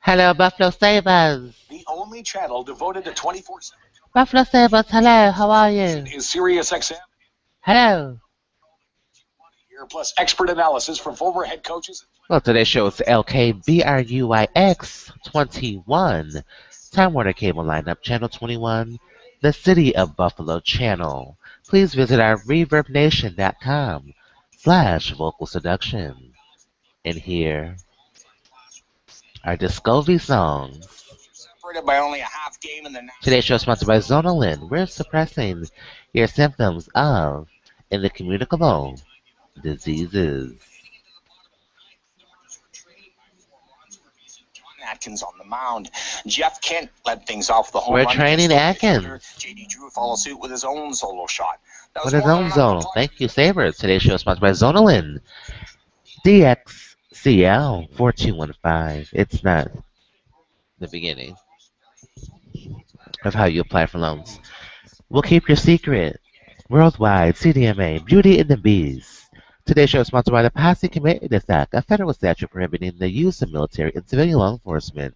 Hello, Buffalo Sabres. The only channel devoted to 24/7 Buffalo Sabres, hello, how are you? is Sirius XM. Hello. Here, plus expert analysis from former head coaches. Well, today's show is LKBRUYX 21. Time Warner Cable Lineup, Channel 21, the City of Buffalo channel. Please visit our ReverbNation.com/vocal seduction and hear our Discovery songs. Separated by only a half game in the Today's show is sponsored by ZONING. We're suppressing your symptoms of incommunicable diseases. Atkins on the mound. Jeff Kent led things off the home We're run. training Atkins. JD Drew followed suit with his own solo shot. With his own zone. Thank you, Sabres. Today's show is sponsored by ZONING. DXCL 4215. It's not the beginning of how you apply for loans. We'll keep your secret. Worldwide CDMA Beauty and the Beast. Today's show is sponsored by the Posse Committed Act, a federal statute prohibiting the use of military and civilian law enforcement.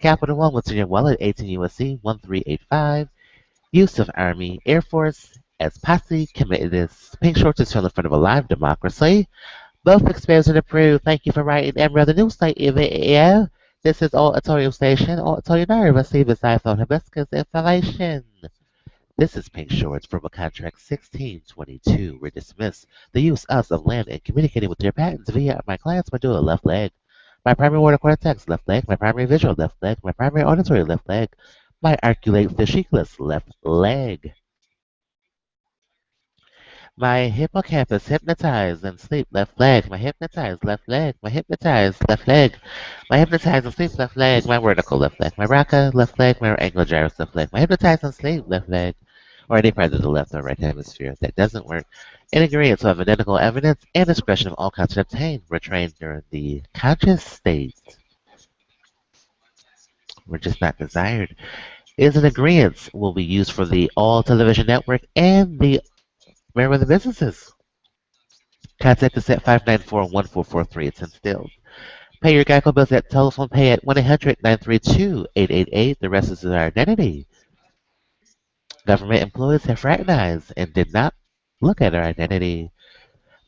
Capital One, what's in your wallet? 18 U.S.C. 1385. Use of Army, Air Force as Posse Committed. Pink Shorts is filmed in front of a live democracy. Both experienced and approved. Thank you for writing every other news site. Yeah. This is all Auditorium Station. All Auditorium receive is iPhone hibiscus information. This is Pink Shorts. Verbal contract 1622. We're dismissed. The use of land and communicating with your patents via my client's medulla left leg, my primary motor cortex left leg, my primary visual left leg, my primary auditory left leg, my articulate fasciculus left leg. My hippocampus hypnotized and sleep left leg, my hypnotized left leg, my hypnotized left leg, my hypnotized and sleep left leg, my vertical left leg, my raka left leg, my angular gyrus left leg, my hypnotized and sleep left leg, or any part of the left or right hemisphere that doesn't work. In agreement to have identical evidence and discretion of all content obtained, we're trained during the conscious state. We're just not desired. Is an agreement will be used for the All Television Network and the Merriweather businesses. Contact us at 594-1443. It's instilled. Pay your Geico bills at telephone pay at 1-800-932-888. The rest is our identity. Government employees have fraternized and did not look at our identity.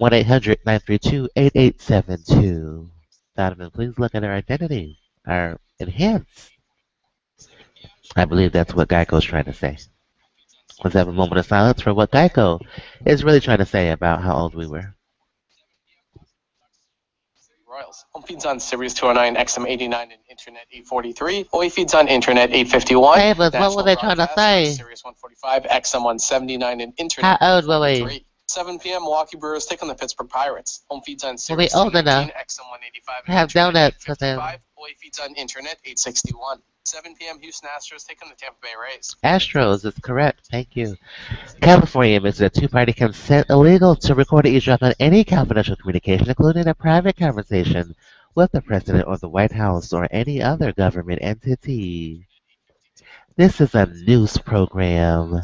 1-800-932-8872. Donovan, please look at our identity. Our enhance. I believe that's what Geico is trying to say. Let's have a moment of silence for what Geico is really trying to say about how old we were. Royals. Home feeds on Sirius 209, XM 89, and Internet 843. OA feeds on Internet 851. Hey, but what were they trying to say? Sirius 145, XM 179, and Internet. How old were we? 7 p.m. Milwaukee Brewers take on the Pittsburgh Pirates. Home feeds on Were we Sirius old enough 219, XM 185, to have donuts for them? OA feeds on Internet 861. 7 p.m. Houston Astros take on the Tampa Bay Rays. Astros is correct. Thank you. California makes it a two-party consent illegal to record or eavesdrop on any confidential communication, including a private conversation with the President or the White House or any other government entity. This is a news program.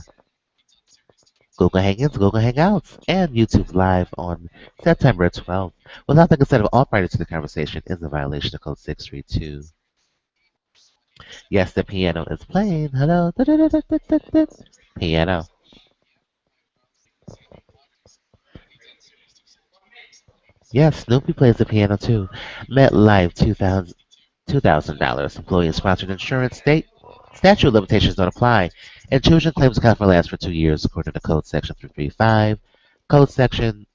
Google Hangouts, Google Hangouts, and YouTube Live on September 12th. Without the consent of all parties to the conversation is a violation of Code 632. Yes, the piano is playing. Hello. Piano. Yes, Snoopy plays the piano too. MetLife, $2,000. Employee-sponsored insurance statute of limitations don't apply. Intrusion claims account for last for 2 years according to Code Section 335. Code Section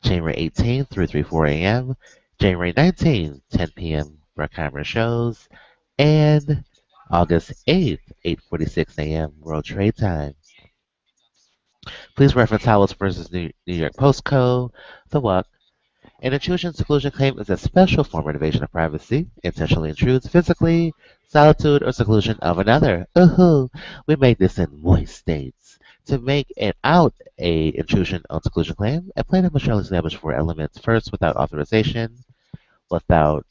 January 18th, 3:34 a.m. January 19th, 10 p.m. for camera shows. And August 8th, 8:46 a.m. World Trade Time. Please reference Howells versus New York Post Code, the WUC. An intrusion seclusion claim is a special form of invasion of privacy, intentionally intrudes physically, solitude, or seclusion of another. We make this in moist states. To make it out a intrusion or seclusion claim, a plaintiff must surely establish 4 elements. First, without authorization, without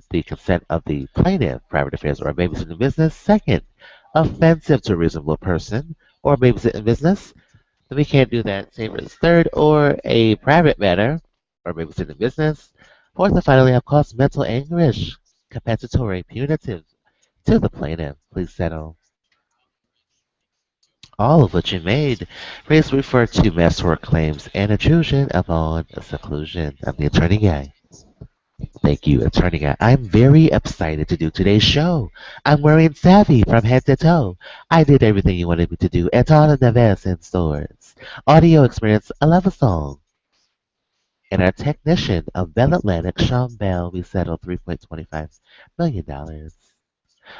the consent of the plaintiff, private affairs, or babysitting business. Second, offensive to a reasonable person or babysitting business. We can't do that. Savers. Third, or a private matter or babysitting business. Fourth, and finally, have caused mental anguish, compensatory, punitive to the plaintiff. Please settle all of what you made. Please refer to masterwork claims and intrusion upon seclusion. I'm the attorney guy. Thank you, attorney guy. I'm very excited to do today's show. I'm wearing savvy from head to toe. I did everything you wanted me to do. It's all in the vest in stores. Audio experience, I love a song. And our technician of Bell Atlantic, Sean Bell, we settled $3.25 million.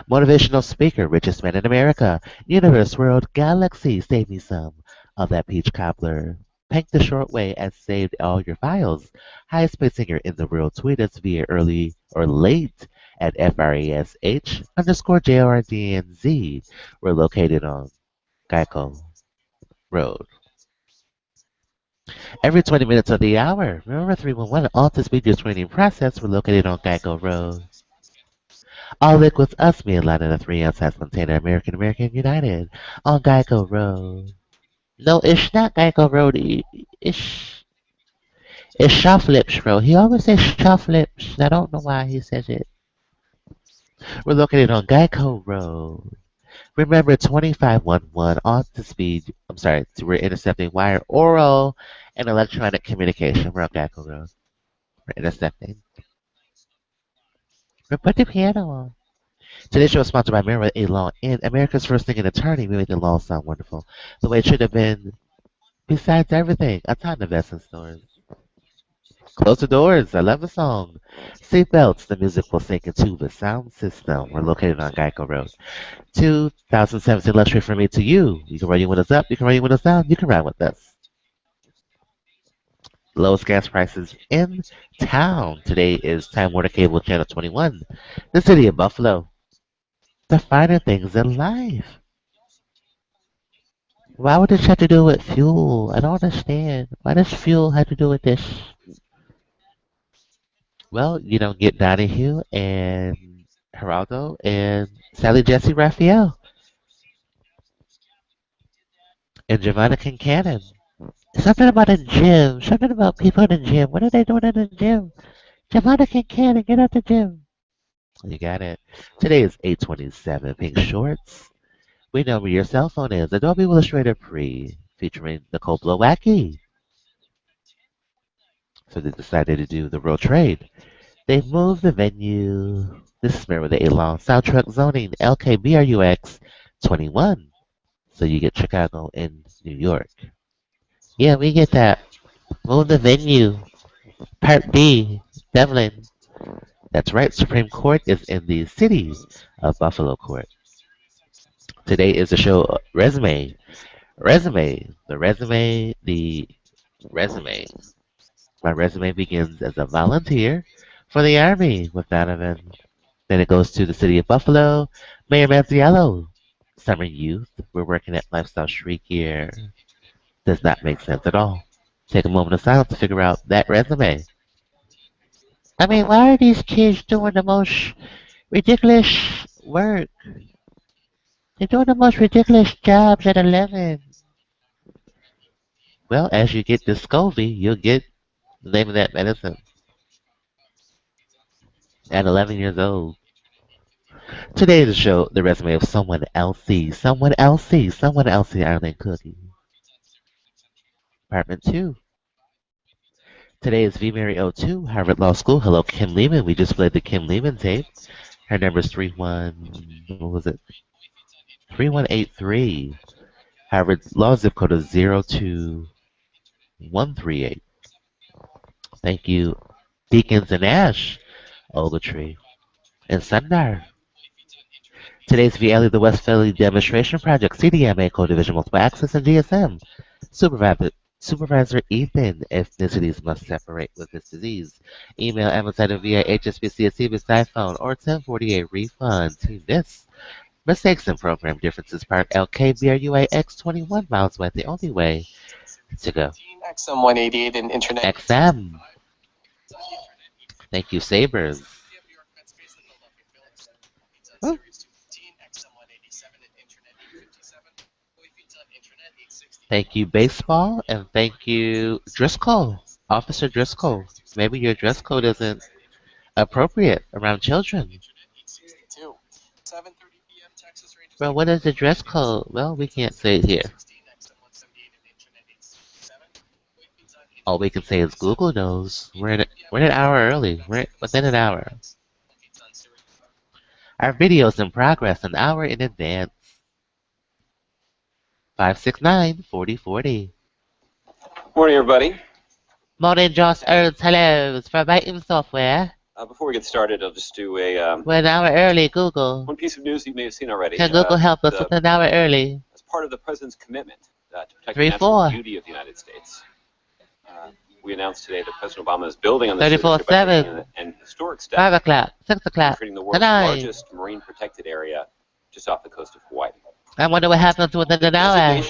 Motivational speaker, richest man in America. Universe, world, galaxy, save me some of that peach cobbler. Pank the short way and saved all your files. Highest paid singer in the world. Tweet us via early or late at FRASH underscore JRDNZ. We're located on Geico Road. Every 20 minutes of the hour. Remember 311 Alta Speed your training process. We're located on Geico Road. All liquids us me a lot in a 3 ounce container. American United on Geico Road. No, it's not Geico Road. It's Soft Lips Road. He always says Soft Lips. I don't know why he says it. We're located on Geico Road. Remember 2511 on the speed. I'm sorry, we're intercepting wire, oral, and electronic communication. We're on Geico Road. We're intercepting. We put the piano on. Today's show is sponsored by MerriweatherA.Law and America's first singing attorney. We make the law sound wonderful. The way it should have been, besides everything. A ton of investment stores. Close the doors. I love the song. Seatbelts. The music will sink into the sound system. We're located on Geico Road. 2017 luxury from me to you. You can ride your windows up. You can ride your windows down. You can ride with us. Lowest gas prices in town. Today is Time Warner Cable Channel 21. The city of Buffalo. The finer things in life. Why would this have to do with fuel? I don't understand. Why does fuel have to do with this? Well, you don't get Donahue and Geraldo and Sally Jesse Raphael and Giovanna Kincannon. Something about a gym. Something about people in the gym. What are they doing in the gym? Giovanna Kincannon, get out the gym. You got it. Today is 8/27. Pink Shorts. We know where your cell phone is. Adobe Illustrator Pre featuring Nicole Blowacki. So they decided to do the real trade. They moved the venue. This is MerriweatherA.Law. Soundtruck zoning LKBRUX 21. So you get Chicago and New York. Yeah, we get that. Move the venue. Part B. Devlin. That's right. Supreme Court is in the city of Buffalo Court. Today is the show resume. Resume. The resume. My resume begins as a volunteer for the Army with Donovan. Then it goes to the city of Buffalo. Mayor Mazziello. Summer youth. We're working at Lifestyle Shriek here. Does not make sense at all. Take a moment of silence to figure out that resume. I mean, why are these kids doing the most ridiculous work? They're doing the most ridiculous jobs at 11. Well, as you get Descovy, you'll get the name of that medicine at 11 years old. Today is the show, the resume of someone else. Someone else, Ireland Cookie. Apartment 2. Today is V Mary O2, Harvard Law School. Hello, Kim Lehman. We just played the Kim Lehman tape. Her number is 3183. Harvard Law zip code is 02138. Thank you, Deacons and Ash, Ogletree, and Sundar. Today's VLE, the West Philly Demonstration Project, CDMA, Co-Division Multiple Access, and GSM. Supervisor Ethan, ethnicities must separate with this disease. Email Amazon via HSBC at CBS iPhone or 1048 refund to this. Mistakes and program differences, part LKBRUAX 21 miles away, the only way to go. XM 188 and Internet. XM. Thank you, Sabres. Oh. Thank you, baseball, and thank you, Driscoll, Officer Driscoll. Maybe your dress code isn't appropriate around children. 62. 7:30 p.m. Texas ranges. Well, what is the dress code? Well, we can't say it here. 16 XM 178 and internet 867. Wait feeds on All we can say is Google knows. We're an hour early. We're within an hour. Our video's in progress an hour in advance. 569-4040. Morning, everybody. Morning, Josh Ernst. Hello. It's from Writing Software. Before we get started, I'll just do a We're an hour early, Google. one piece of news you may have seen already. Can Google help us? It's an hour early. As part of the President's commitment to protect the 3-4. natural beauty of the United States, we announced today that President Obama is building on this 34-7. by taking an historic step 5 o'clock, 6 o'clock, creating the world's 9. largest marine protected area just off the coast of Hawaii. I wonder what happens within an hour.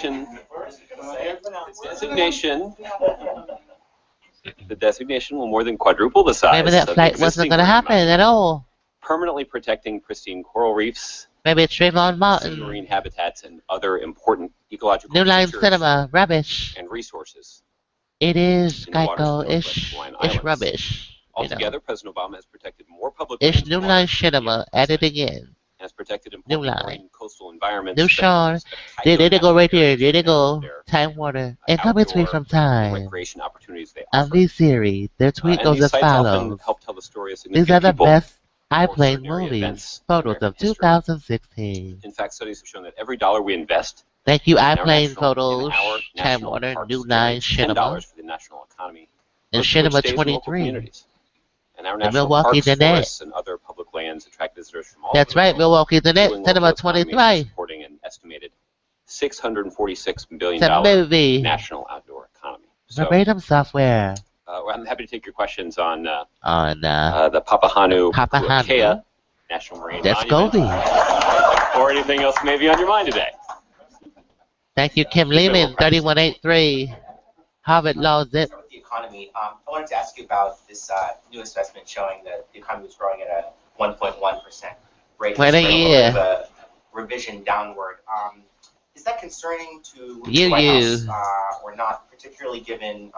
The designation will more than quadruple the size Maybe that of flight the wasn't existing going to marine happen mammal, at all. permanently protecting pristine coral reefs, Maybe it's Trayvon sea Martin. marine habitats, and other important ecological New Line features Cinema. Rubbish. and resources. It is in the waters of the Geico-ish. Hawaiian It's Islands. rubbish. Altogether, President Obama has protected more public It's lands New than Line water Cinema. than Editing in. has protected New important Line. marine coastal environments. New Sean. There they go right there. There they go. Time Warner. And coming tweet from Time. Recreation opportunities they On offer. V-Series, their tweet And goes these as sites often follows. help tell the story of These are significant the people best or iPlane extraordinary movies. events in Photos American of history. 2016. In fact, studies have shown that every dollar we invest Thank you, in our iPlane national- Photos. in our Time national Warner. parks New Line generates Cinema. $10 for the national economy. And most of which Cinema stays in local 23. communities. And our And national Milwaukee parks, Jeanette. forests, and other public lands attract visitors from all That's over the right, world, Milwaukee Jeanette. fueling Cinema local economies and 23. supporting an estimated $646 billion It's a movie. national outdoor economy. So Verbatim software. I'm happy to take your questions on On the Papahānui Papahānui. Kuakea National Marine That's Monument, Goldie. or anything else maybe on your mind today. Thank you, Kim Lehman, 3183. Harvard Law Zip. With the economy, I wanted to ask you about this new assessment showing that the economy was growing at a 1.1% rate. What a It's year. a revision downward. Is that concerning to You, the White you. House or not, particularly given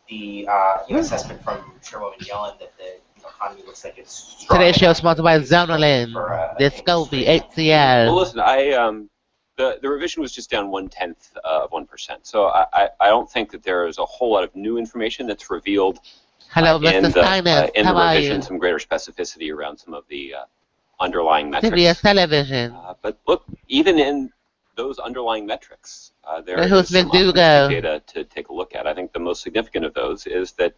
the assessment from Chairwoman Yellen that the economy looks like it's strong? Today's show is sponsored by Zonolin, For, Discovery, Well, HCL. listen, the revision was just down 1/10 of 1%. So I don't think that there is a whole lot of new information that's revealed Hello, in Mr. the Steiner. in How the are revision, you? some greater specificity around some of the underlying CBS metrics. Television. But look, even in those underlying metrics, there Well, is who's some McDougal? optimistic data to take a look at. I think the most significant of those is that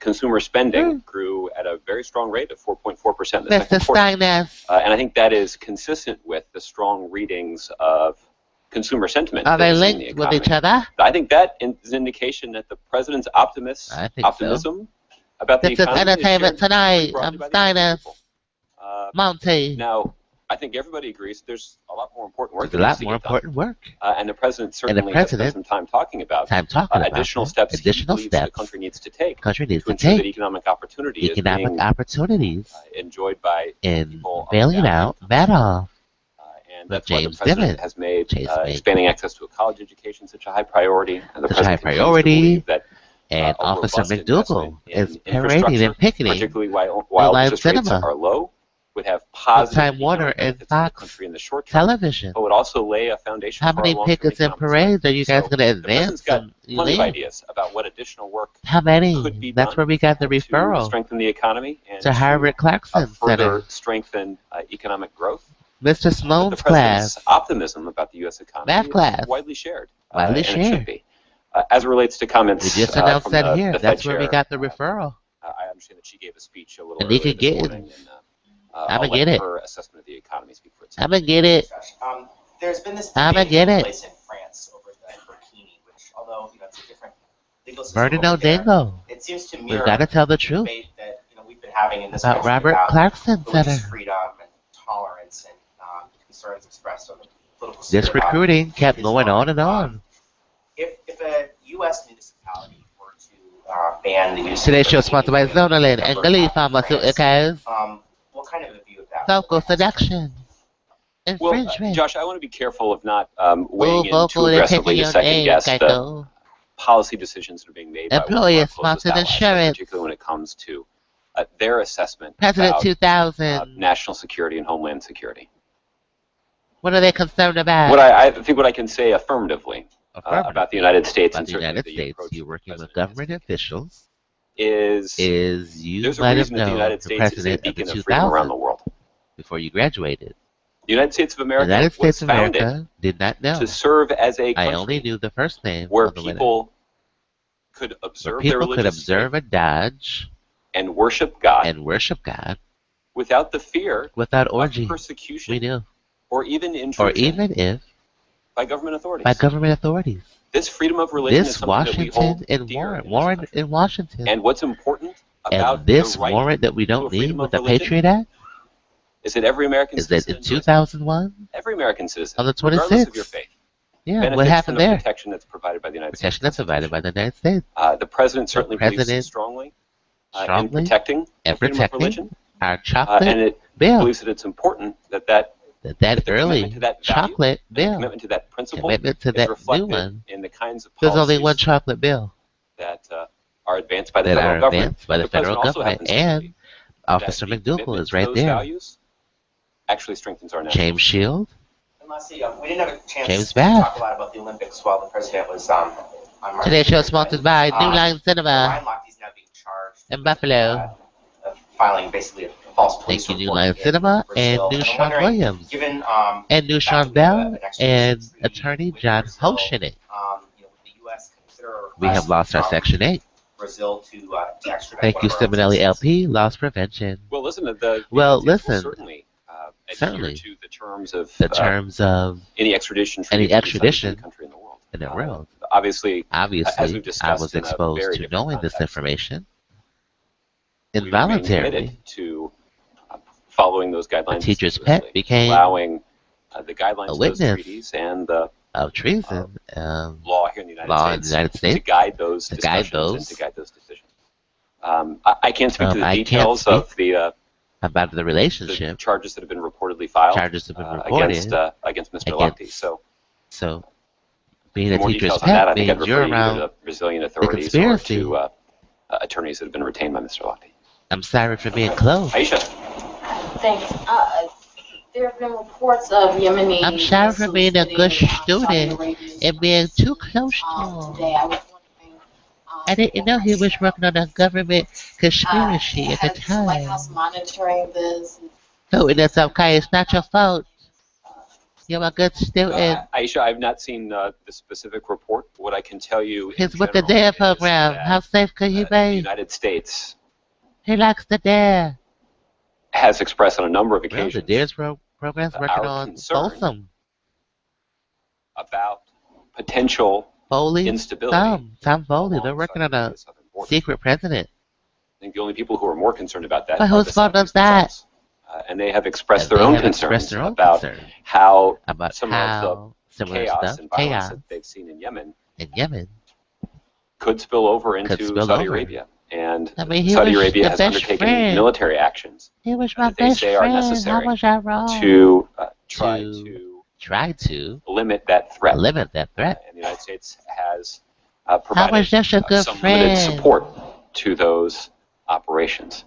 consumer spending grew at a very strong rate of 4.4% in the Mr. second quarter. Steiner. And I think that is consistent with the strong readings of consumer sentiment. Are that they we're seeing in the linked with each economy. other? I think that is an indication that the president's I think so. optimism about the This is economy entertainment shared pretty tonight. broadly I'm by the American Steiner. people. Monty. Now, I think everybody agrees there's a lot more important work. There's a that lot needs to more get done. important work. And the president certainly has spent some time talking about Time talking about additional that. steps Additional he believes the steps. country needs to take Country needs to to ensure that take economic opportunity is economic being opportunities enjoyed by in people up bailing and down. out Madoff. And But that's why the James president Dimon. has made James Dimon. expanding access to a college education such a high priority. And the Such a high president continues to priority. believe that And a Officer robust McDougal investment in is parading infrastructure, and picketing particularly while Live interest rates Cinema. are low, would have positive Time Warner economic and benefits in the Fox country in the short term, Television. but would also lay a foundation How for many our long-term pickets and economic parades are you guys So going to the advance? president's got And plenty of lead? ideas about what additional work How could many? be That's done where we got the to referral strengthen the economy and to Harvard Clarkson further Center. strengthen economic growth. Mr. But the Simone's president's class. optimism about the U.S. economy Math class. is widely shared. Widely and it shared. should be. As it relates to comments We just announced from that here. the That's Fed where we chair, got the referral. I understand that she gave a speech a little And we earlier could this get it. morning, and I'ma I'll get let it. her assessment of the economy speak for itself. I'm going to get it. There's been this I'ma debate get taking it. place in France over the burkini, which, although it's a different legal system Bernardo over there, Dingo. it seems to We've mirror got to tell the the truth debate that we've been having in this about country Robert about Clarkson religious Center. freedom and tolerance and concerns expressed on the political This sphere about recruiting kept going Islam. on and on. If a U.S. municipality were to ban the use Today's of show is sponsored by burkini Zonolin and Glee Pharmaceuticals. what kind of a view of that? Vocal seduction. Well, Infringement. Josh, I want to be careful of not weighing Oh, in too vocal, they're aggressively taking to your second name, guess the Geico. policy decisions that are being made by one of our Employers closest sponsored allies, insurance. particularly when it comes to their assessment President about 2000. national security and homeland security. What are they concerned about? I think what I can say affirmatively about the United States About and the certainly United the States, approach you're that the working with president has government taken officials. is You there's a might have reason that the known United the States is a president of the beacon of freedom around the 2000 world. before you graduated. The United States of The America United States was of founded America did not know. to serve as a I only country knew the first name where of the winner. people could Where observe their people could religious observe faith and dodge and worship God and worship God without the fear without of orgy. We persecution knew. or even Or intrusion even if by government authorities. by government authorities. This freedom of religion is This something that we Washington hold and dear Warren, in this Warren country. in Washington, And what's important and about this the right warrant that we to a don't need freedom with of the religion Patriot Act is that every American is that citizen, in 2001 every American citizen, on the regardless of 26th. your faith, Yeah, benefits what from happened the there? protection that's provided by the United Protection States that's provided by Constitution. the United States. The president certainly believes president strongly in strongly protecting the and freedom of protecting religion, our and chocolate it bill. believes that it's important that the Early commitment to that value chocolate and the bill. commitment to that principle Commitment to is that new reflected one. in the kinds of There's only one policies chocolate bill that are advanced by the that federal are government. advanced by the The president federal also government, happens to and believe Officer that the McDougal commitment is to right those there. values actually strengthens our national James Shield, And lastly, we didn't have a chance James to Bath. talk a lot about the Olympics while the president was on March. Today's show is sponsored by New Line Cinema Ryan Lochte's now being charged in with, Buffalo. of filing basically a false police Thank you, New report Line in Cinema, and Brazil. New I'm Sean wondering, Williams, given and New the fact Sean that we have Bell, an extradition and treaty Attorney with John Brazil, Hoshin. would the U.S. consider a We have request lost our from Section 8. Brazil to extradite Thank one you, of our own Simonelli citizens? LP, Loss Prevention. Well, listen, the Well, United States will listen, certainly adhere certainly, to the terms of the terms of any extradition treaty any that we sign with any extradition country in the world. in the world. Obviously, as we've Obviously, I discussed was in a exposed very to different knowing this context, information we remain involuntarily. committed to following those A guidelines teacher's pet assiduously, became allowing the guidelines a of those witness treaties and the of treason, law here in the United law in the States United to States, guide those to guide discussions and those. to guide those decisions. I can't speak to the I can't details speak of the about the relationship. charges that have been reportedly filed Charges have been reported against Mr. against. Lochte. So So, being for a more teacher's details on that, pet I think I'd means refer you're you either to around the Brazilian the authorities or conspiracy. to attorneys that have been retained by Mr. Lochte. I'm sorry for being close. Aisha. Thanks. There have been reports of Yemeni. I'm sorry for being a good student and being too close to Today, him. I was wondering. I didn't know he was working on a government conspiracy at the Has the White House time. monitoring this? No, and that's okay. It's not your fault. You're a good student. Aisha, I've not seen the specific report. What I can tell you He's in with the general DARE is program. that, How safe could he the be? United States He likes the DARE. has expressed on a number of Well, the occasions DARE's program's working our on concern Folsom, about potential Foley, instability Tom Foley. along They're working on Saudi a Arabia's southern border. secret president. I think the only people who are more concerned about that But are whose the fault is Saudis that? themselves. And they have expressed And their they own have expressed concerns their own about concern how about some how of similar the chaos stuff, and violence chaos that they've seen in Yemen in Yemen could spill over could into spill Saudi over. Arabia. And I mean, he Saudi was Arabia the has best undertaken friend. military actions He was my that they best say are friend. How necessary was I wrong? to try To to try to limit that threat. limit that threat. And the United States has I was provided just a good some limited friend. support to those operations.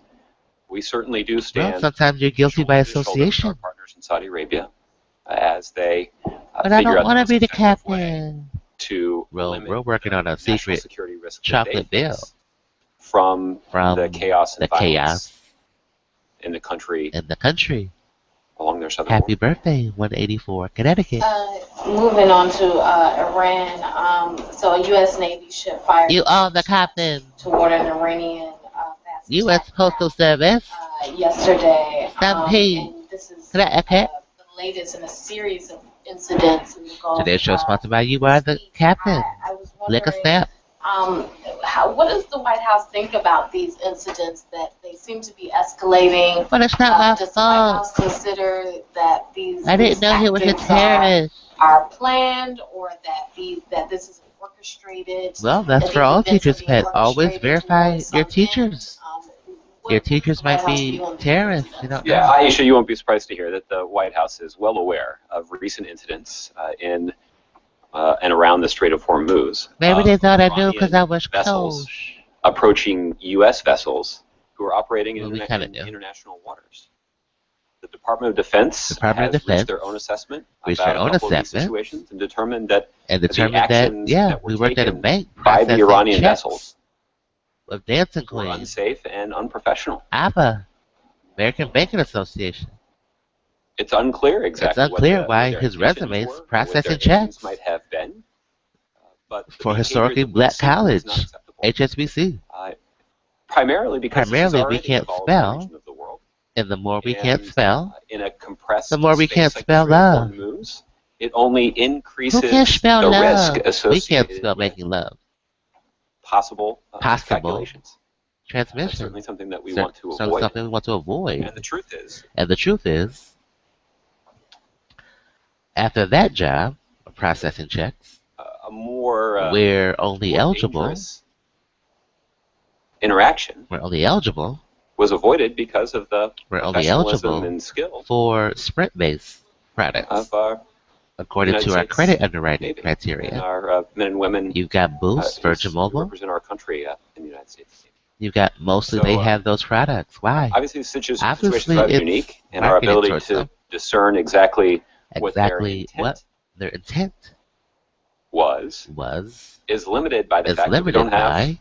We certainly do Well, stand sometimes you're guilty by shoulder to shoulder with association. our partners in Saudi Arabia as they But I figure don't out want the to be most the effective way captain. to Well, limit we're working the on a national secret security risk that chocolate they bill face from the chaos and the violence chaos in the country in the country. along their southern Happy border. birthday, 184, Connecticut. Moving on to Iran. So a U.S. Navy ship fired You are the captain. toward an Iranian fast U.S. attack Postal craft, Service. Yesterday. Stampede. And this is Connecticut. the latest in a series of incidents in the Gulf. Today's show is sponsored by You Are the Captain. I was Lick a wondering, snap. what does the White House think about these incidents that they seem to be escalating? But it's not my Does the White fault. House consider that these I didn't know he was a actions terrorist. are planned, or that this is orchestrated? Well, that's that for these all events are teachers, being Pet. Always orchestrated verify towards your something? teachers. What Your does teachers the White might House be view on these terrorists. You incidents? don't Yeah, know. Aisha, you won't be surprised to hear that the White House is well aware of recent incidents in and around the Strait of Hormuz. Maybe they thought I knew Iranian because I was vessels close. approaching U.S. vessels who who are operating in, Well, we kinda do. international waters. The Department of Defense Department has of reached their Defense own assessment reached about their a own couple of these assessment situations and determined that and the determined that, actions yeah, that were we worked at a taken bank by the processing Iranian checks vessels of dancing were queens. unsafe and unprofessional. ABBA, American Banking Association. It's unclear exactly It's unclear what why their his intentions resume is were, or what processing their aims checks might have been. But the for behavior historically that we've black seen is college, not acceptable. HSBC. Primarily because this is Primarily, we already a can't volatile spell, region of the world. and the more we can't And spell, in a compressed the more we space can't like spell the Strait of love. Hormuz, it only Who can't increases spell the love? risk We associated can't spell with making love. possible Possible calculations. That's transmission. certainly something that we want to So avoid. something we want to avoid. And the truth is, after that job of processing checks, a more we're only eligible. dangerous interaction We're only eligible. was avoided because of the We're only professionalism eligible and skill for sprint-based products, of our according United to our States credit underwriting Navy and criteria. our men and women You've got Boost, who Virgin Mobile. represent our country in the United States. You've got mostly So, they have those products. Why? Obviously, the situation Obviously, is rather it's unique, and our marketed ability towards to them. discern exactly what their Exactly intent what their intent was is limited by the is fact that we limited don't have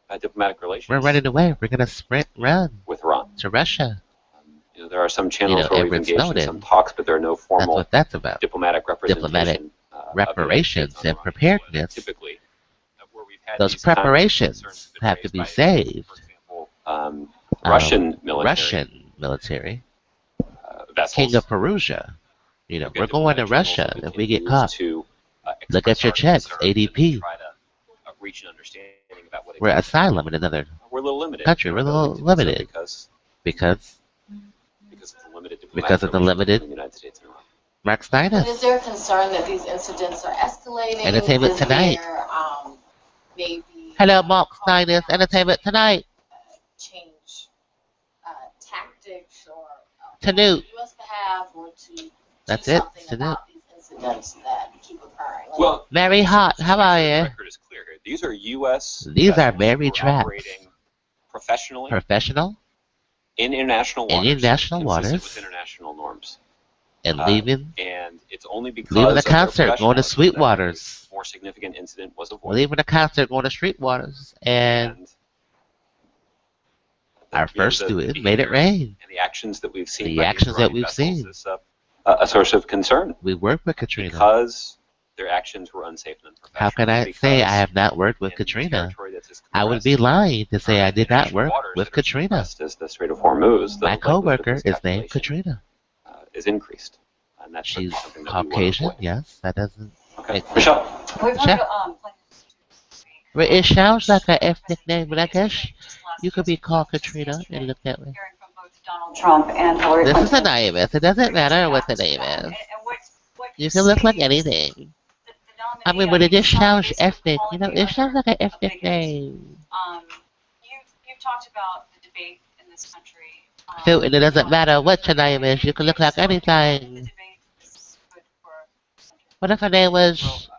by diplomatic relations we're running away. We're gonna sprint run with Iran. to Russia. There are some channels where we've Edward engaged Snowden. in some talks, but there are no That's formal what that's about. diplomatic representation. Diplomatic of the United reparations States on and Iran. preparedness. Typically, where we've had Those these kinds of preparations concerns been have to raised be by, saved. For example, Russian military Russian military. vessels. King of Perusia. We've got We're going to diplomatic channels Russia that if we get use caught. to, Look express at your our checks, concerns and ADP. try to reach an understanding about what We're exactly asylum in another we're a little limited. country. in We're a our little ability to do so limited because because of the limited between the United States and Iran. Mark But Steiner. is there a concern that these incidents are escalating? Entertainment Is Tonight. there, maybe Hello, Mark Steiner's Entertainment Tonight. change tactics or Tanute. U.S. behalf or to That's do it, something Tanute. about these incidents that keep occurring? Like, Well, Very hot. How are the you? record is clear here. These are U.S. These are vessels Mary who are traps. operating professionally Professional in international waters, international consistent waters. with international norms. and leaving And it's only because leaving a of their concert, going to professionalism that Sweetwater's. a more significant incident was avoided. Leaving a concert, going to Streetwaters, and our first student made it rain. And the actions that we've seen. The by these actions that Iranian we've vessels seen. is a source of concern We worked with Katrina. because their actions were unsafe and unprofessional. How can I say I because have not worked with in Katrina? territory that's as I would be compressed, lying to say I did not international work waters with that are Katrina. compressed as the Strait of Hormuz, the My likelihood coworker of this is named calculation, Katrina. is increased. And that's She's something that we want to Caucasian, avoid. yes. That doesn't Okay. make sense. Michelle? We've Sure. heard Well, it sounds like an ethnic name, but I guess you could be called Katrina and look that way. hearing from both Donald Trump and Hillary This Clinton. is anonymous. It doesn't matter what the name is. And what You can look like anything. the I mean, nominee but it just of sounds is ethnic. calling You know, the it sounds other like an a ethnic bigot. name. You've talked about the debate in this country. So it doesn't matter what your name is. You can look like The anything. debate is good for the country. What if her name was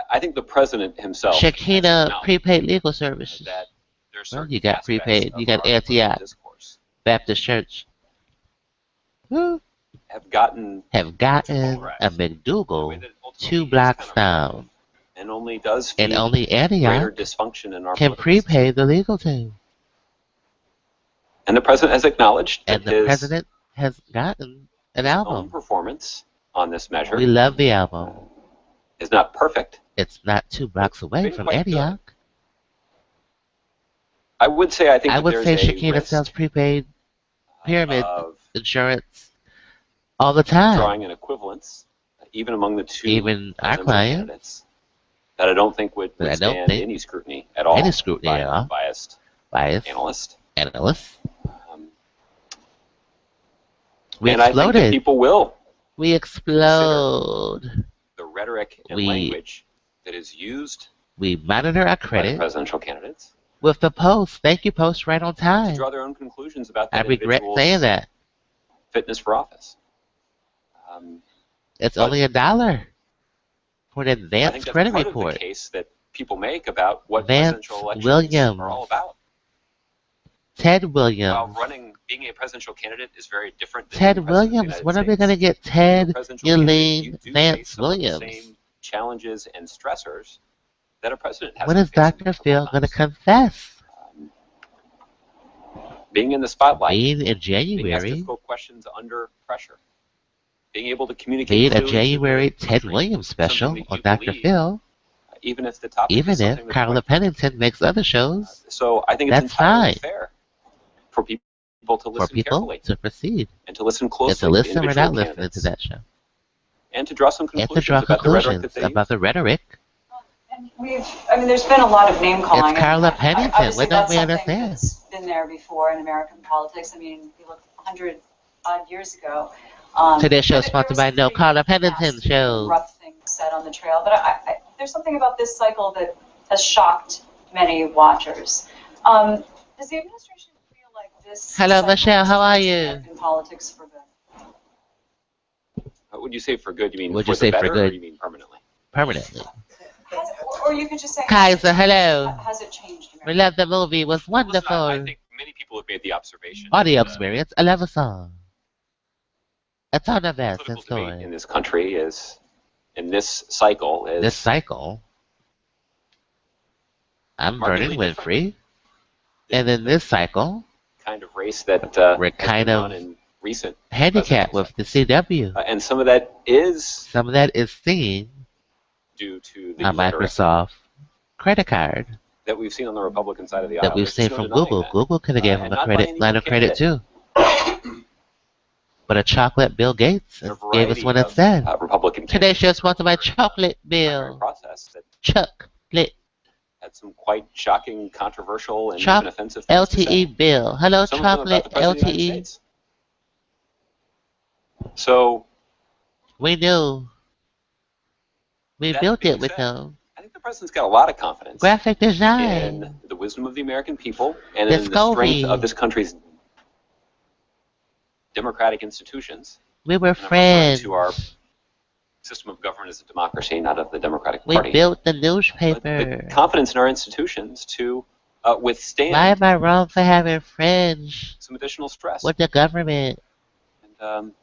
I think the president himself has Shakina acknowledged Prepaid Legal Services? that there's Well, certain you got aspects prepaid. of You got our Antioch discourse Baptist Church. Who have gotten have gotten a the way McDougal that ultimately 2 is blocks kind of down, and only does and feed only greater Antioch dysfunction in our can political system. prepay the legal team. And the president has acknowledged that And the his president has gotten an own album. performance on this measure We love the album. is not perfect. It's not 2 blocks away Been from quite good. Antioch. I would say I think I that would there's say a Shakina risk sells prepaid pyramid of insurance all the time. drawing an equivalence, even among the two Even our presidential clients. candidates, that I don't think would But I don't withstand think any scrutiny at all any scrutiny by at an all. unbiased Bias, analyst. analysts. Um, We and I think that exploded. people will We explode. the rhetoric and We- language that is used We monitor our by the credit presidential candidates with the post. Thank you, post right on to time. draw their own conclusions about I that regret individual's saying that. fitness for office. It's but- only $1 for an I think advanced that's credit part of report. the case that people make about what Vance presidential elections Williams. are all about. Ted while Williams. being a presidential candidate is very different than Ted being president Williams. of the When are United we going to States. get Ted, Being a presidential candidate, you Elaine, do face Vance some of the Williams? same challenges and stressors that a president has When to is face Dr. at Phil all going to times. confess? Being in the spotlight, Being in being asked January, difficult questions under pressure, being able to communicate being a clearly to the January Ted country Williams something special that on you Dr. believe, Phil, even if the topic is even something if that's Carla quite Pennington makes other shows, so I think it's that's entirely fine fair for people to for listen people carefully to proceed and to listen and to closely to listen or individual not listening to candidates that show and to draw some and to draw conclusions about the rhetoric that conclusions they about use. the rhetoric. There's been a lot of name calling. It's Carla Pennington. Obviously, What don't that's we something understand? that's been there before in American politics. I mean, you look 100-odd years ago. Today's show is there sponsored was by some No pretty Carla Pennington nasty, shows. rough things said on the trail. But there's something about this cycle that has shocked many watchers. Does the administration feel like this Hello, cycle Michelle. How are has changed you? American politics for good? Would you say for good? You mean Would for you the say for better, or good? you mean permanently? Permanently. Or you could just say, Kaiser, hello. has it changed We America? love the movie. It was Listen, wonderful. I think many people have made the observation. Audio that, experience. I love a song. It's on the best in political debate in story. this country is, in this cycle, is This cycle, I'm markedly Vernon different Winfrey. than And in this cycle, kind of race that we're has kind been of run in recent handicapped with the CW. and some of that is Some of that is seen due to the on rhetoric Microsoft credit card that we've seen on the Republican side of the aisle. that we've There's seen no from denying Google. that. Google could have given And him a not by credit any line one of credit candidate. too. But a chocolate Bill Gates A gave us variety one of instead. Republican Today's show is candidates sponsored by during the Chocolate primary Bill. process that Chocolate. had some quite shocking, controversial, and Choc- even offensive things to say. LTE Bill. Hello, Some of them about Chocolate the President of the United LTE. States. So, We knew. We that built being it with said, him. I think the President's got a lot of confidence Graphic in design. the wisdom of the American people and in the Discovery. strength of this country's democratic institutions. We were And I'm referring friends. to our system of government as a democracy, not of the Democratic We Party. built the But newspaper. the confidence in our institutions to withstand Why am I wrong for having friends some additional stress. with the government? And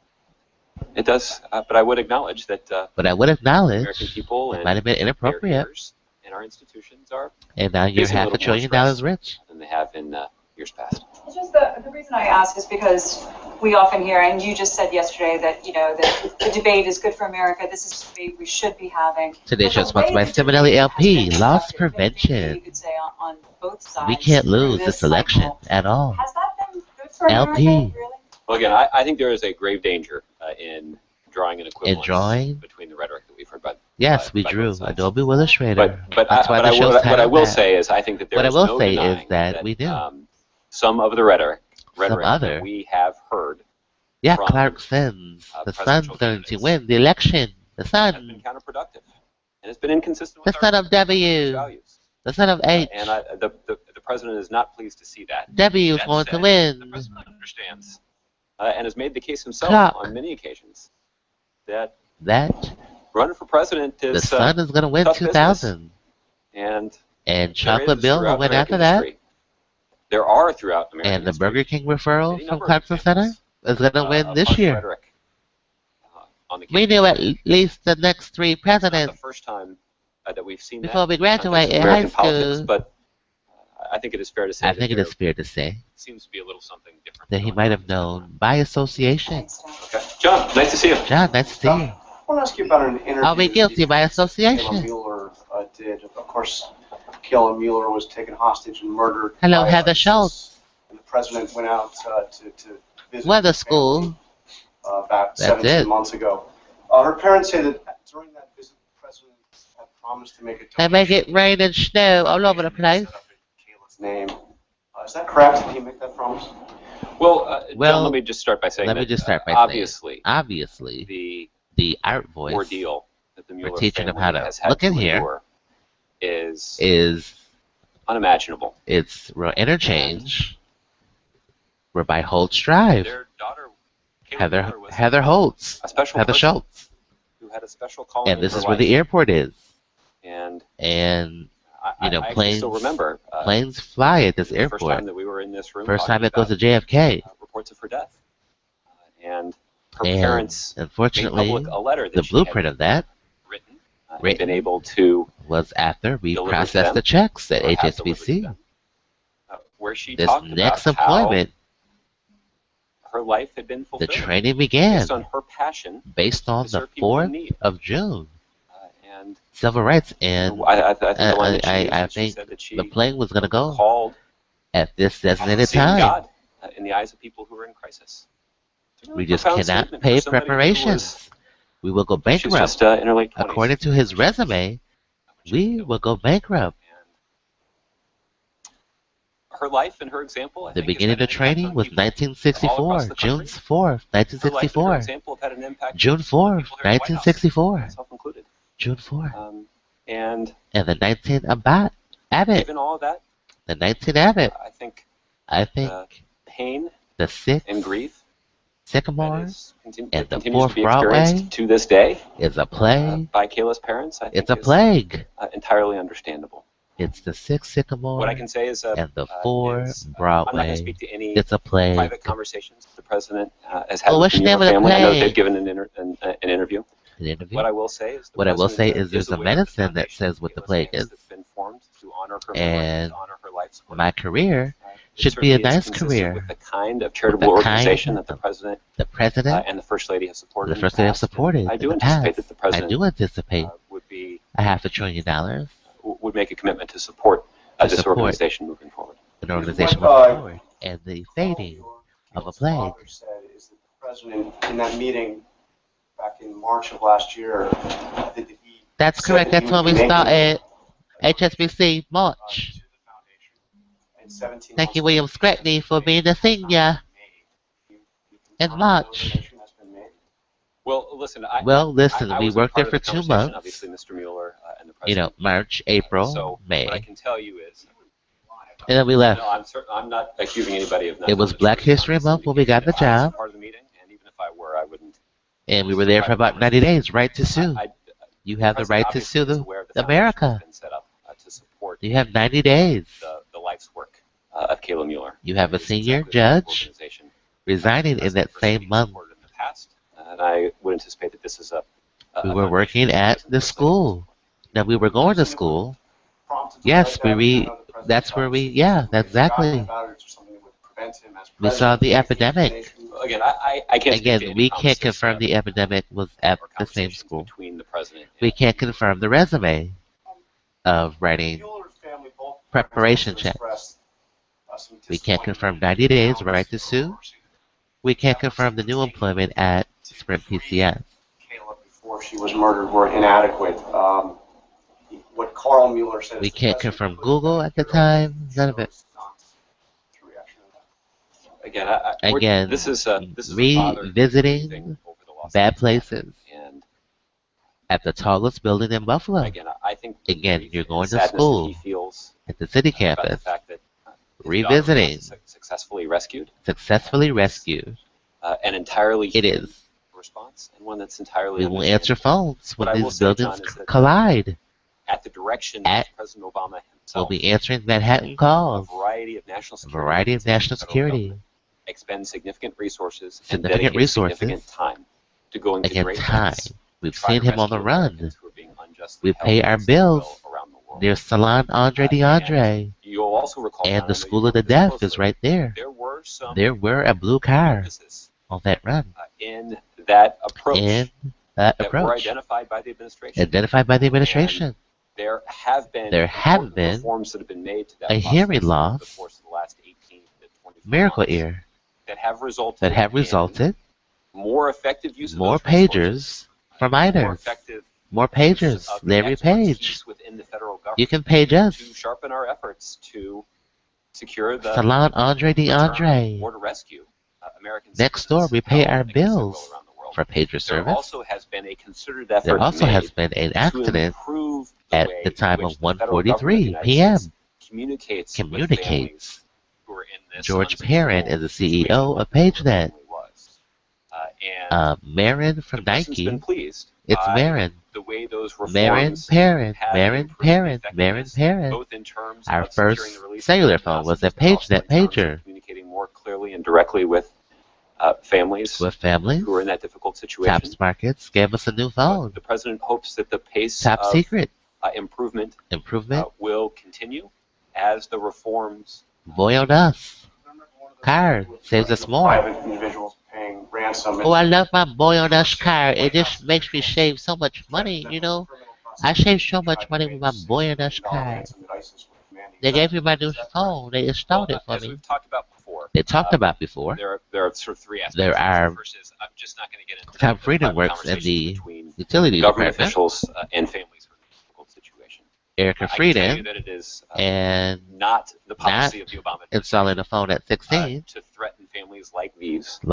it does, but I would acknowledge that But I would acknowledge American people it and might have been their inappropriate. ears and our institutions are And now you're facing a half a little more $1 trillion stress rich. than they have in years past. It's just the reason I ask is because we often hear, and you just said yesterday that, that the debate is good for America. This is a debate we should be having. Today's show But is the way sponsored by the Seminole debate has LP, been loss conducted, maybe prevention. you could say on both sides. We can't through lose this this election cycle. at all. Has that been good for LP. America, really? Well, again, I think there is a grave danger in drawing an equivalence drawing? between the rhetoric that we've heard about. Yes, we by drew both sides. Adobe Willustrator. But That's why the show's what I will titled that. say is I think that there What I is will no say is denying that we do. Some of the rhetoric other. that we have heard Yeah, from, Clark Sins. The Sun's presidential going to candidates win the election. The has Sun. been counterproductive. And it's been inconsistent The with son our of W. values. The son of H. And the president is not pleased to see that. W is That going to said, The win. president understands and has made the case himself Clock. on many occasions that That running for president the is Sun is going to win tough 2000. and And there Chocolate is Bill will throughout win American after that. history. There are throughout American And the history Burger King referral any from number of Clarkson Center examples, is going to win of this harsh year. rhetoric, on the We campaign knew at trail. least the next 3 It's not the presidents first time that we've seen before that we in the context graduate of in American high politics, school. but I think it is fair to say I that think it there is fair to say seems to be a little something different. that he going might on have this time known by association. Thanks, Tom. around. Okay. John, nice to see you. John, nice to see you. I want to ask you about an interview. Are we guilty by Kayla association? Mueller did. Of course, Kayla Mueller was taken hostage and murdered. Hello, by Heather ISIS. Schultz. And the president went out to visit Weather her school. family, about That's 17 it. months ago. Her parents say that during that visit, the president had promised to make a donation. They make it rain and snow all over the place. Set up in Kayla's name. Is that correct? Did he make that promise? Well, Well, John, let me just start by saying let me that, just start by obviously, Obviously, the the art voice ordeal that the Mueller teaching them family how to has had look to in here endure is is unimaginable. it's real interchange. We're by Holtz Drive. Their daughter, Kayla Heather Mueller, was Heather Holtz. a special Heather person Schultz. who had a special calling And this in her is where the life. airport is. And And You know, I actually still planes remember planes fly at this the first time airport. that we were in this room. First time talking it goes to about, JFK. reports of her death, and her And parents made unfortunately, public a letter that the she had blueprint of that written, and written been able to was after we deliver to processed them, the checks at or have delivered to HSBC. them, where she This talked next about how employment, her life had been the fulfilled training began based on her passion based on to the serve people in 4th need. of June. And Civil rights, and I think the line that she used, I was she think said that she the plane was going to go called at this designated seeing time. God in the eyes of people who were in crisis. It's a really We just profound cannot statement pay for somebody who preparations. We will go she was bankrupt. just in her late 20s. According to his resume, we will go bankrupt. And her life and her example, I The think, has beginning had of an training impact on was people all across 1964, the June country. 4th, Her life and her 1964. example have had an impact June on 4th, people here at the White House, 1964. myself included. June 4th. And And the 19 Abbott. given all of that, The 19 Abbott. I I think think pain the 6th and grief that Sycamore continues and the to 4th be Broadway experienced to this day is a plague. by Kayla's parents, I think It's a is plague. entirely understandable. It's the 6th Sycamore What I can say is, and the 4th is, I'm not going to Broadway. speak to any It's a plague. private conversations the president has had Oh, with what's the the name Mueller of the family. I know plague? they've given an interview. An interview? What I will say is, What I will say is there's a aware of the medicine that foundation says what the Kayla plague stands is. that's been formed to honor her memory And to honor her life's work. my career It should be a certainly is nice consistent career. with the kind of With charitable the organization kind that the of president the president and the first lady have supported. the in first the lady have past. And supported I in do the anticipate past. that the I president do anticipate would be a $500 billion would make a commitment to support to this support organization moving forward. an organization moving forward. And the fading of a plague. Father said is that the president, in that meeting back in March of last year, I think that he That's said correct. that he That's when would we be making started HSBC to March. the foundation. And 17 Thank months you, William later, Scratney, for being the senior in March. donation has been made. Well, listen, Well, listen, I we wasn't worked part there of for the 2 conversation. months. Obviously, Mr. Mueller and the You know, president. March, April, So what I May. can tell you is, And then we left. no, I'm not accusing anybody of not. It was telling the Black truth. I'm History just Month when we got the indicating that I wasn't job. part of the meeting, and even if I were, I wouldn't. And we were there for about 90 days, right to sue. You have the president right to obviously sue is aware of the foundation America. that's been set up to support You have 90 days. the life's work of Kayla Mueller. You have a It's senior exactly the kind of judge organization resigning in that same month. supported in the past, and I would anticipate that this is a We were working at the school. Now, we were going to school. Yes, that's where we, yeah, exactly. We saw the epidemic. Again, I can't. Again, we can't confirm the epidemic was at the same school. Between the president. We can't confirm the resume of writing preparation checks. We can't confirm 90 days right to sue. We can't confirm the new employment at Sprint PCS. Kayla before she was murdered were inadequate. What Carl Mueller said. We can't confirm Google at the time. None of it. Again, this is a revisiting thing over the last bad places and at the tallest building in Buffalo. again, I think Again, you're going to sadness that school he feels at the city about the campus, fact that his revisiting, daughter was successfully rescued, successfully rescued. an entirely It human is. response, and one that's entirely We will answer phones What when I will these say, buildings John, is that collide. at the direction At- of President Obama We'll himself. be answering Manhattan calls. A variety of national A security, variety of agencies and national federal security. government expend significant resources and Significant dedicate resources. significant time to going to Again, great time. lengths We've to try seen to him on the rescue run. Americans who are being unjustly We held pay our against their will bills around the world. near Salon Andre And DeAndre. You'll also recall, John, I And know the you School of the worked this Deaf closely. is right there. There were some There were a blue car emphasis on that run. in that approach In that that were approach. identified by the administration. Identified by the administration. There have been There have important been reforms that have been made to that a process hearing over loss, the course of the last 18 to 24 Miracle months Ear, that have resulted that have in resulted more effective use of more those resources, pagers from more either. effective More use pagers. of the Larry expertise Page. within the federal government You can page us. to sharpen our efforts to secure the Salon Andre return DeAndre. or to rescue American Next citizens door, we pay held our against their will bills around the world. for pager There service. also has been a concerted effort There also made has been an to accident improve the at way the time in which of the federal government of the 1:43 United p.m. States communicates with Communicates. families who are in this George unspeakable Perrin is the situation CEO like of PageNet. family was. And Marin from the president's been Nike. pleased It's by Marin. the the way those Marin reforms Perrin, have Marin improved Perrin, Marin effectiveness, Perrin. both in terms Our of securing first the release cellular of phone was a hostages, but also PageNet in terms of pager communicating more clearly and directly with families with families. who are in that difficult situation. Tops Markets gave us a new phone. The president hopes that the pace Top of Secret improvement improvement. will continue as the reforms. Boy on us. Card saves us more. Private individuals paying ransom. Oh, I love my Boy on Us card. It just makes me save so much money, you know. I saved so much money with my Boy on Us card. They gave me my new phone. They installed it for As me. we've talked about before, They talked about before. there are sort of three aspects. There are. The first is I'm just not going to get into Tom the Frieden private works in the conversations between utility government department. officials and families who are in a difficult situation. Erica I can tell you Frieden that it is and not the policy not of the Obama installing a phone at 16 to threaten families like these who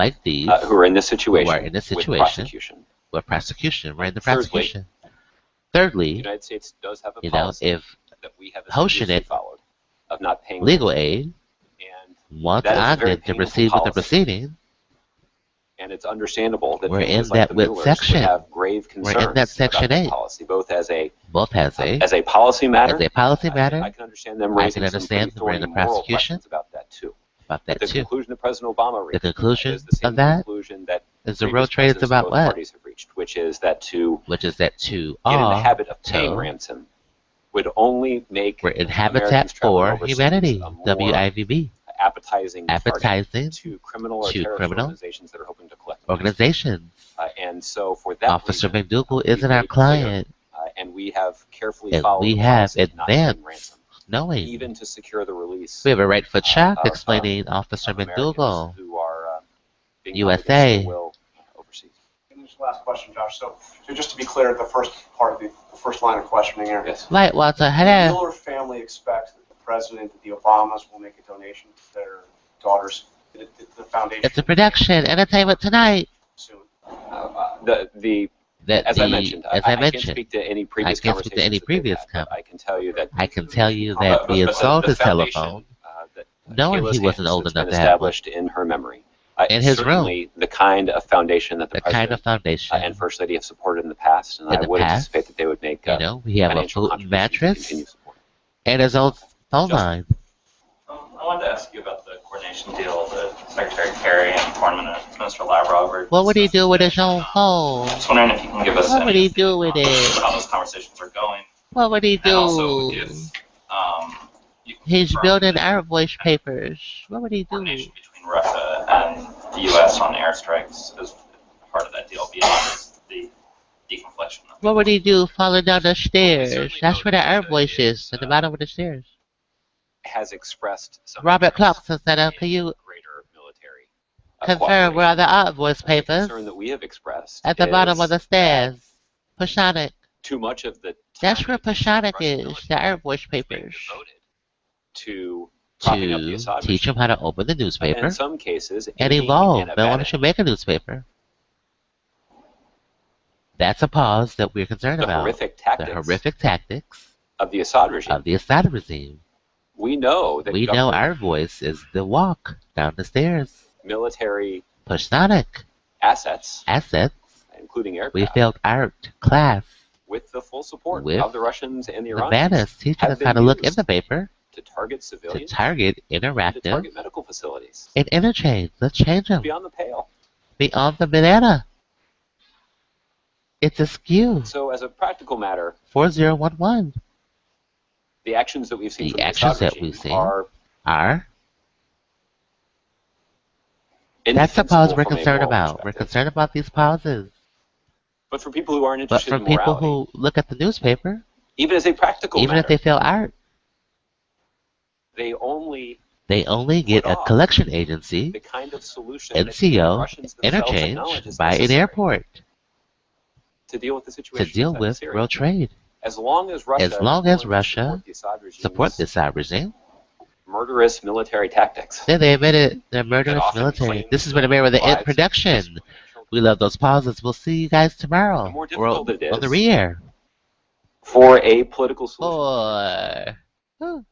who are in this situation, are in this with situation prosecution. with prosecution, right? The Thirdly, prosecution. The Thirdly, United States does have a you know, policy if that we have Hoshin assiduously it followed of not paying legal ransom. aid And wants that is a very Ogden to painful proceed with the policy. proceeding, And it's understandable that We're families in like that the with Muellers section. would have grave We're concerns in that section about this 8. policy, both as a As policy matter. a policy matter, I can understand them I raising can some understand pretty them raising thorny moral prosecution questions about that too. about But that the too. conclusion that President Obama reached The conclusion is the same of that conclusion that is the previous road trade is presidents of about both what? parties have reached, which is that to Which is that to get in the all habit of paying to ransom would only make we're in Americans Habitat traveling for overseas Humanity, a more WIVB, appetizing target appetizing to criminal or to terrorist criminal organizations that are hoping to collect money. organizations. And so for that Officer reason, McDougal we isn't our made clear, client, and we have carefully and followed we the have policy of not paying advanced ransom, knowing. even to secure the release We have a right foot shot of explaining Officer Americans McDougal, who are being held against USA. their will overseas. And this last question, Josh. So just to be clear, the first part of the first line of questioning here. Yes. Right, Walter, The hello. Mueller family expects that the president, that the Obamas will make a donation to their daughters, to the foundation. It's a production, entertainment tonight. Soon. As I mentioned, I can't speak to any previous can't speak to any previous conversations that they've had, but I can tell you that I can tell you that we installed his telephone, knowing he wasn't old enough to have one. established in her memory. In his certainly the kind of foundation that the The president kind of foundation. and First Lady have supported in the past, and In I the would past, anticipate that they would make You know, we have a financial food contributions to mattress continue support. and his old phone Justin. line. I wanted to ask you about the coordination deal that Secretary Kerry and former Minister Lavrov were. What would he do with his own phone? Just wondering if you can give us What would he any do with it? how those conversations are going, What would he and also do? if you can He's confirm building the our voice papers. What would he do? coordination between Russia and the U.S. on airstrikes as part of that deal beyond the deconfliction. What would he do falling down the stairs? That's where the air voice is, at the bottom of the stairs. Has expressed some Robert interest Clarkson said, in can you greater military confirm where are the art voice The papers? concern that we have expressed At the bottom of the is stairs. Pashonic. too much of the That's time where and attention Pashonic of the Russian is, military the air voice is being papers. devoted to propping up the To Assad teach regime. him how to open the And newspaper in some cases, and aiding evolve. and No one abetting should make a newspaper. That's a pause that we're concerned the about. horrific The horrific tactics of the Assad regime. of the Assad regime. We know that We know government, our voice is the walk down the stairs. military Pashonic. assets, Assets. including aircraft, We failed art class. with the full support With of the Russians and the The Iranians, Vannas teaching have us how to been look in used the paper to target to civilians, target and to interactive target medical facilities. and interchange. Let's change them. Beyond the pale. Beyond the banana. It's askew. So, as a practical matter, 4011 the actions that we've seen The from the actions Assad that regime we've seen are are. That's the pause indefensible we're from a concerned moral about. We're perspective. concerned about these pauses. But for people who aren't But interested for in people morality, who look at the newspaper, even as a practical even if matter, they feel art, they only they only get put a off collection agency, the kind of solution that the NCO, Russians themselves acknowledge interchange is by an necessary airport to deal with the to situation deal inside with Syria. world trade. As long as Russia, As long is as willing to Russia support the the Assad regime, murderous military tactics, then they admitted they're murderous often military. claim This is where the lives production. of children. We love those pauses. We'll see you guys tomorrow. The more difficult it on the is re-air. for a political solution. Four.